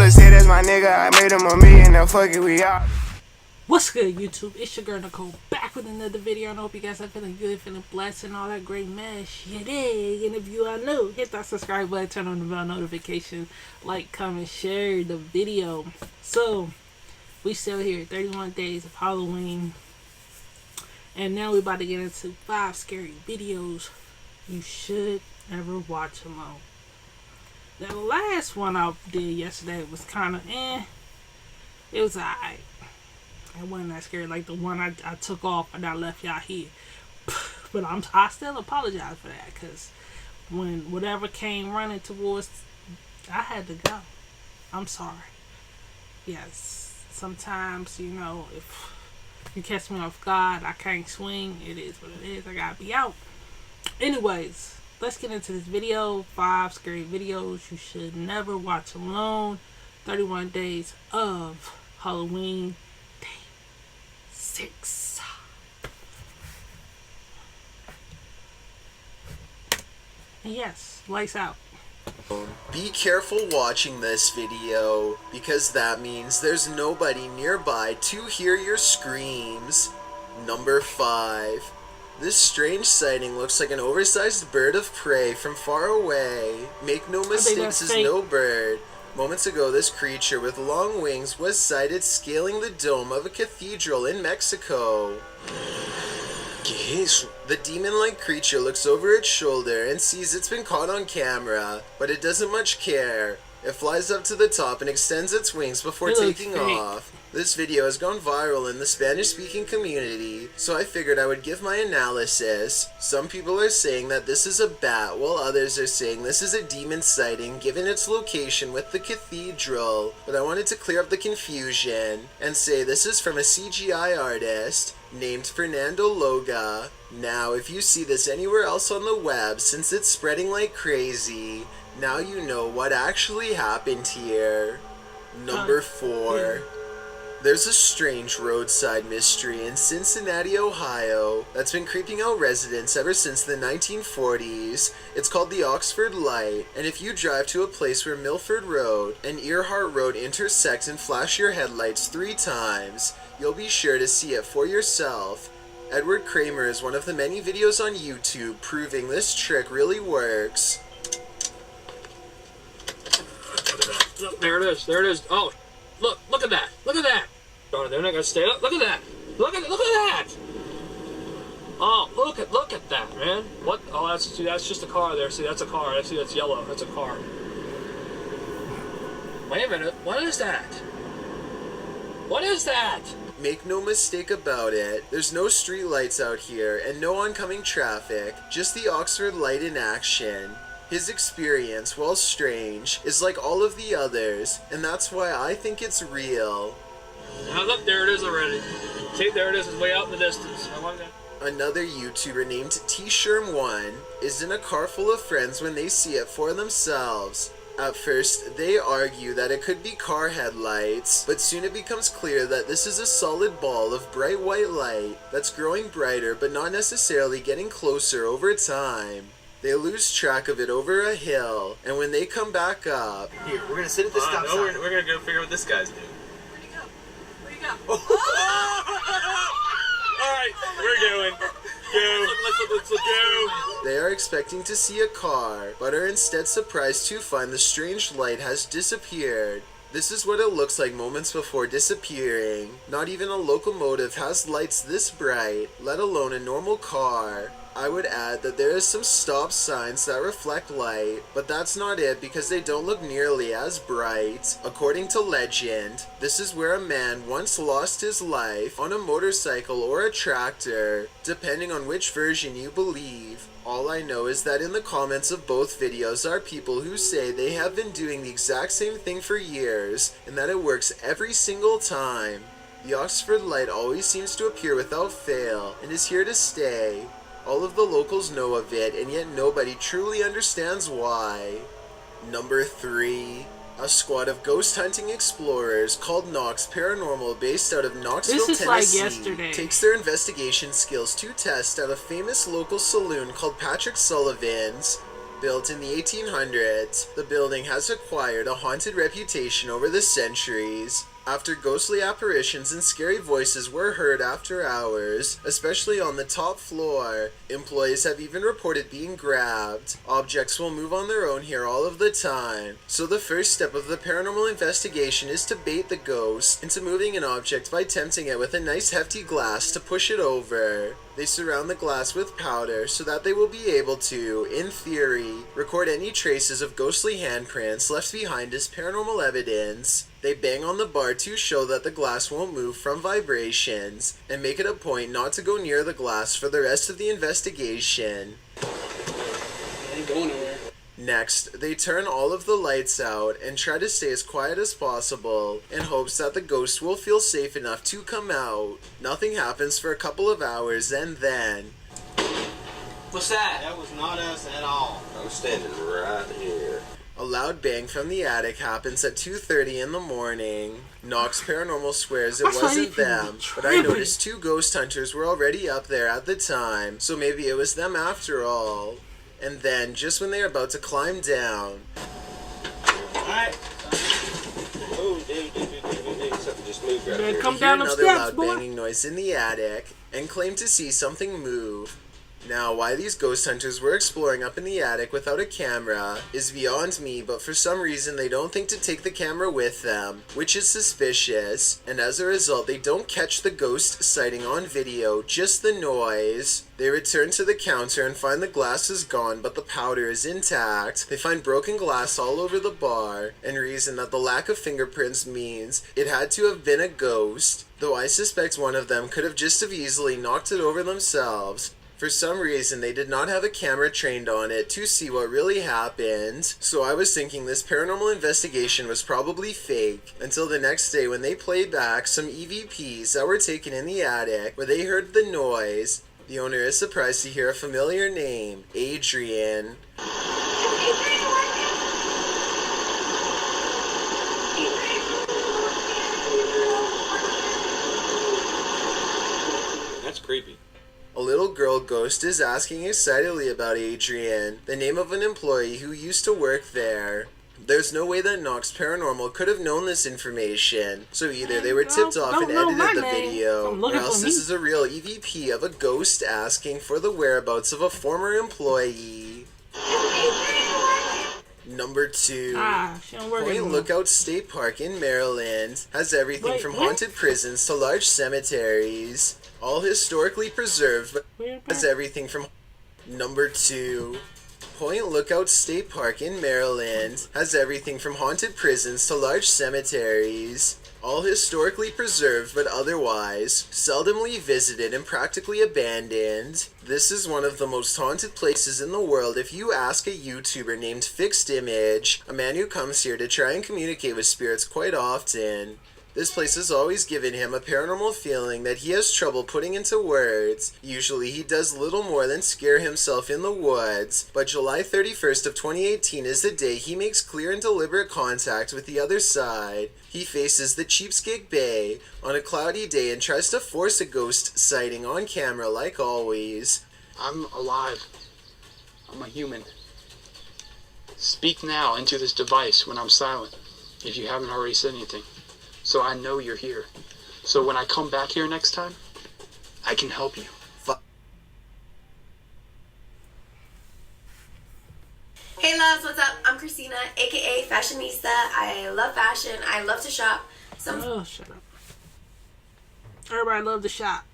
I'ma say that's my nigga, I made him a million, now fuck it, we out. What's good, YouTube? It's your girl Nicole back with another video, and I hope you guys are feeling good, feeling blessed, and all that great mess. Yeah, dig. And if you are new, hit that subscribe button, turn on the bell notification, like, comment, share the video. So, we still here, 31 days of Halloween, and now we're about to get into 5 scary videos you should never watch alone. The last one I did yesterday was kind of it was alright. It wasn't that scary like the one I took off and I left y'all here. But I still apologize for that, because when whatever came running towards, I had to go. I'm sorry. Yes, sometimes, you know, if you catch me off guard, I can't swing. It is what it is. I gotta be out. Anyways, let's get into this video. 5 scary videos you should never watch alone. 31 days of Halloween. 6. And yes, lights out. Be careful watching this video, because that means there's nobody nearby to hear your screams. Number 5. This strange sighting looks like an oversized bird of prey from far away. Make no mistake, this is no bird. Moments ago, this creature with long wings was sighted scaling the dome of a cathedral in Mexico. The demon-like creature looks over its shoulder and sees it's been caught on camera, but it doesn't much care. It flies up to the top and extends its wings before taking off. This video has gone viral in the Spanish-speaking community, so I figured I would give my analysis. Some people are saying that this is a bat, while others are saying this is a demon sighting given its location with the cathedral. But I wanted to clear up the confusion and say this is from a CGI artist named Fernando Loga. Now, if you see this anywhere else on the web, since it's spreading like crazy, now you know what actually happened here. Number 4. There's a strange roadside mystery in Cincinnati, Ohio, that's been creeping out residents ever since the 1940s. It's called the Oxford Light, and if you drive to a place where Milford Road and Earhart Road intersect and flash your headlights 3 times, you'll be sure to see it for yourself. Edward Kramer is one of the many videos on YouTube proving this trick really works. There it is. There it is. Oh, look at that. Look at that. Darn, they're not gonna stay up. Look at that. Look at that. Oh, look at that, man. What? Oh, that's just a car there. See, that's a car. I see that's yellow. That's a car. Wait a minute. What is that? What is that? Make no mistake about it, there's no street lights out here and no oncoming traffic, just the Oxford Light in action. His experience, while strange, is like all of the others, and that's why I think it's real. Now look, there it is already. See, there it is. It's way out in the distance. I like that. Another YouTuber named T-Sherm1 is in a car full of friends when they see it for themselves. At first, they argue that it could be car headlights, but soon it becomes clear that this is a solid ball of bright white light that's growing brighter but not necessarily getting closer over time. They lose track of it over a hill, and when they come back up... Here, we're gonna sit at the stop sign. We're gonna go figure out what this guy's doing. Where'd he go? Where'd he go? Alright, we're going. Let's go. They are expecting to see a car, but are instead surprised to find the strange light has disappeared. This is what it looks like moments before disappearing. Not even a locomotive has lights this bright, let alone a normal car. I would add that there is some stop signs that reflect light, but that's not it because they don't look nearly as bright. According to legend, this is where a man once lost his life on a motorcycle or a tractor, depending on which version you believe. All I know is that in the comments of both videos are people who say they have been doing the exact same thing for years, and that it works every single time. The Oxford Light always seems to appear without fail, and is here to stay. All of the locals know of it, and yet nobody truly understands why. Number 3. A squad of ghost hunting explorers called Knox Paranormal, based out of Knoxville, Tennessee, takes their investigation skills to test at a famous local saloon called Patrick Sullivan's. Built in the 1800s, the building has acquired a haunted reputation over the centuries. After ghostly apparitions and scary voices were heard after hours, especially on the top floor, employees have even reported being grabbed. Objects will move on their own here all of the time, so the first step of the paranormal investigation is to bait the ghost into moving an object by tempting it with a nice hefty glass to push it over. They surround the glass with powder so that they will be able to, in theory, record any traces of ghostly handprints left behind as paranormal evidence. They bang on the bar to show that the glass won't move from vibrations, and make it a point not to go near the glass for the rest of the investigation. I ain't going nowhere. Next, they turn all of the lights out and try to stay as quiet as possible in hopes that the ghost will feel safe enough to come out. Nothing happens for a couple of hours, and then... What's that? That was not us at all. I'm standing right here. A loud bang from the attic happens at 2:30 in the morning. Knox Paranormal swears it wasn't them, but I noticed 2 ghost hunters were already up there at the time, so maybe it was them after all. And then, just when they're about to climb down... Alright. Oh, something just moved right Man, here. come hear down them another steps, loud boy. banging noise in the attic, and claim to see something move. Now, why these ghost hunters were exploring up in the attic without a camera is beyond me, but for some reason they don't think to take the camera with them, which is suspicious, and as a result they don't catch the ghost sighting on video, just the noise. They return to the counter and find the glass is gone, but the powder is intact. They find broken glass all over the bar, and reason that the lack of fingerprints means it had to have been a ghost, though I suspect one of them could have just as easily knocked it over themselves. For some reason, they did not have a camera trained on it to see what really happened, so I was thinking this paranormal investigation was probably fake, until the next day when they played back some EVPs that were taken in the attic, where they heard the noise. The owner is surprised to hear a familiar name, Adrian. That's creepy. A little girl ghost is asking excitedly about Adrian, the name of an employee who used to work there. There's no way that Knox Paranormal could have known this information, so either they were tipped off and edited the video, or else this is a real EVP of a ghost asking for the whereabouts of a former employee. Number 2. Point Lookout State Park in Maryland has everything from haunted prisons to large cemeteries, all historically preserved, but has everything from... Number 2. Point Lookout State Park in Maryland has everything from haunted prisons to large cemeteries, all historically preserved but otherwise seldomly visited and practically abandoned. This is one of the most haunted places in the world if you ask a YouTuber named Fixed Image, a man who comes here to try and communicate with spirits quite often. This place has always given him a paranormal feeling that he has trouble putting into words. Usually he does little more than scare himself in the woods, but July 31st of 2018 is the day he makes clear and deliberate contact with the other side. He faces the Cheapskate Bay on a cloudy day and tries to force a ghost sighting on camera like always. I'm alive. I'm a human. Speak now into this device when I'm silent, if you haven't already said anything. So I know you're here. So when I come back here next time, I can help you. Hey loves, what's up? I'm Christina, aka Fashionista. I love fashion. I love to shop. Oh, shut up. Everybody love to shop.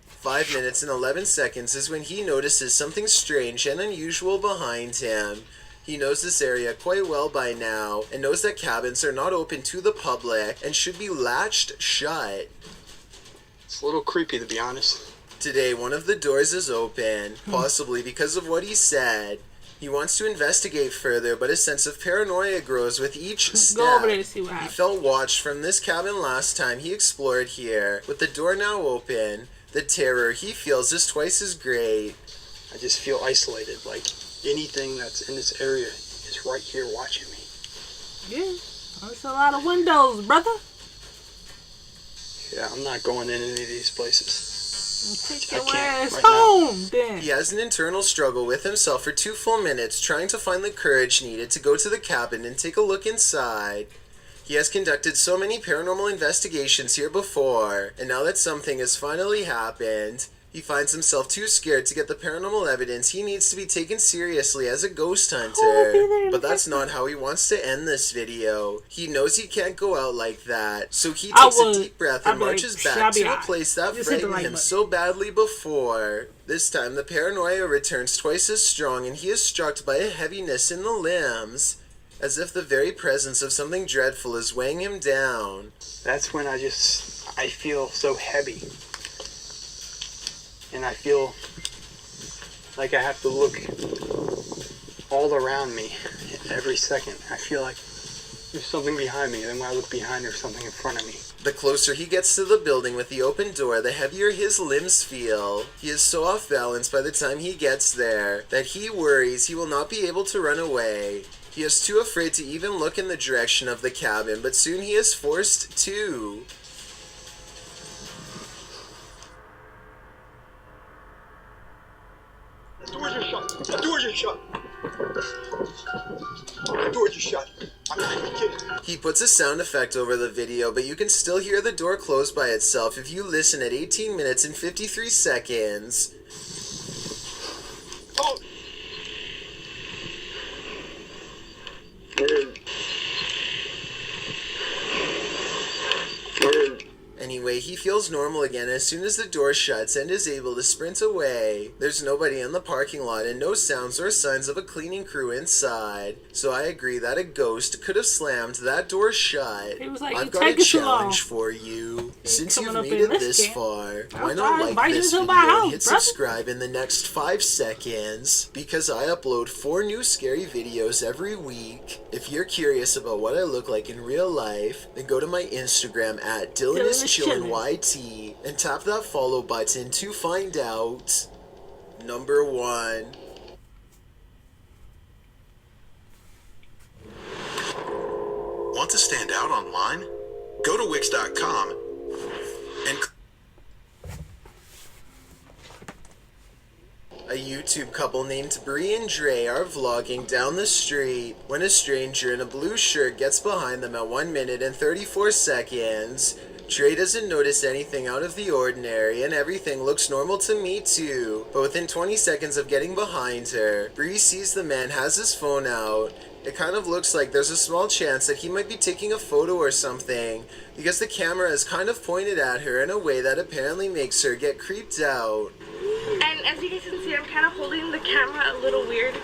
5 minutes and 11 seconds is when he notices something strange and unusual behind him. He knows this area quite well by now, and knows that cabins are not open to the public and should be latched shut. It's a little creepy, to be honest. Today, one of the doors is open, possibly because of what he said. He wants to investigate further, but a sense of paranoia grows with each step. Go over there to see what happens. He felt watched from this cabin last time he explored here. With the door now open, the terror he feels is twice as great. I just feel isolated, like anything that's in this area is right here watching me. Yeah, there's a lot of windows, brother. Yeah, I'm not going in any of these places. Take I your can't ass right now. home, then. He has an internal struggle with himself for 2 full minutes, trying to find the courage needed to go to the cabin and take a look inside. He has conducted so many paranormal investigations here before, and now that something has finally happened, he finds himself too scared to get the paranormal evidence he needs to be taken seriously as a ghost hunter. But that's not how he wants to end this video. He knows he can't go out like that, so he takes a deep breath and marches back to a place that frightened him so badly before. This time the paranoia returns twice as strong, and he is struck by a heaviness in the limbs, as if the very presence of something dreadful is weighing him down. That's when I feel so heavy. And I feel like I have to look all around me every second. I feel like there's something behind me. Then when I look behind, there's something in front of me. The closer he gets to the building with the open door, the heavier his limbs feel. He is so off balance by the time he gets there that he worries he will not be able to run away. He is too afraid to even look in the direction of the cabin, but soon he is forced to. The doors are shut. The doors are shut. The doors are shut. I'm not even kidding. He puts a sound effect over the video, but you can still hear the door close by itself if you listen at 18 minutes and 53 seconds. Oh. Anyway, he feels normal again as soon as the door shuts and is able to sprint away. There's nobody in the parking lot and no sounds or signs of a cleaning crew inside. So I agree that a ghost could have slammed that door shut. He was like, I've got a challenge for you. Since you've made it this far, why not like this video and hit subscribe in the next 5 seconds? Because I upload 4 new scary videos every week. If you're curious about what I look like in real life, then go to my Instagram at DylanIsChillinYT and tap that follow button to find out. Number 1. Want to stand out online? Go to Wix.com and A YouTube couple named Bree and Dre are vlogging down the street when a stranger in a blue shirt gets behind them at 1 minute and 34 seconds. Dre doesn't notice anything out of the ordinary and everything looks normal to me too, but within 20 seconds of getting behind her, Bree sees the man has his phone out. It kind of looks like there's a small chance that he might be taking a photo or something, because the camera is kind of pointed at her in a way that apparently makes her get creeped out. And as you guys can see, I'm kind of holding the camera a little weird.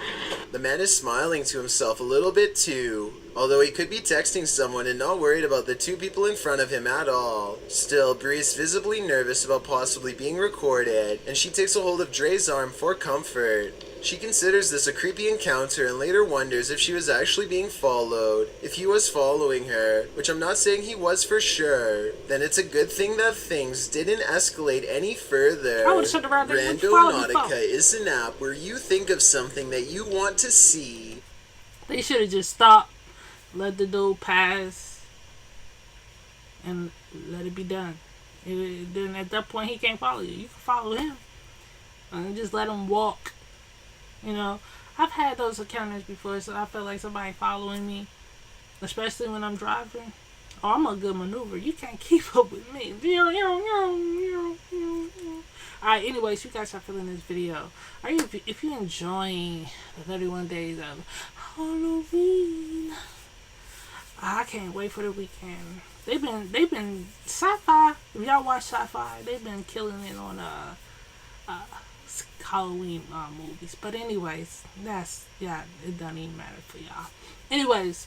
The man is smiling to himself a little bit too, although he could be texting someone and not worried about the 2 people in front of him at all. Still, Bree is visibly nervous about possibly being recorded, and she takes a hold of Dre's arm for comfort. She considers this a creepy encounter and later wonders if she was actually being followed. If he was following her, which I'm not saying he was for sure, then it's a good thing that things didn't escalate any further. Randonautica is an app where you think of something that you want to see. They should have just stopped, let the dude pass, and let it be done. Then at that point, he can't follow you. You can follow him. And just let him walk. You know, I've had those encounters before, so I feel like somebody following me, especially when I'm driving. Oh, I'm a good maneuver. You can't keep up with me. Alright, anyways, you guys are feeling this video. If you're enjoying the 31 days of Halloween, I can't wait for the weekend. They've been sci-fi. If y'all watch sci-fi, they've been killing it on Halloween movies. But anyways, it doesn't even matter for y'all. Anyways,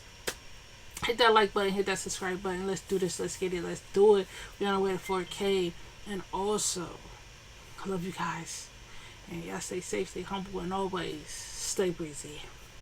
hit that like button, hit that subscribe button. Let's do this. Let's get it. Let's do it. We're on our way to 4K. And also, I love you guys. And y'all stay safe, stay humble, and always stay breezy.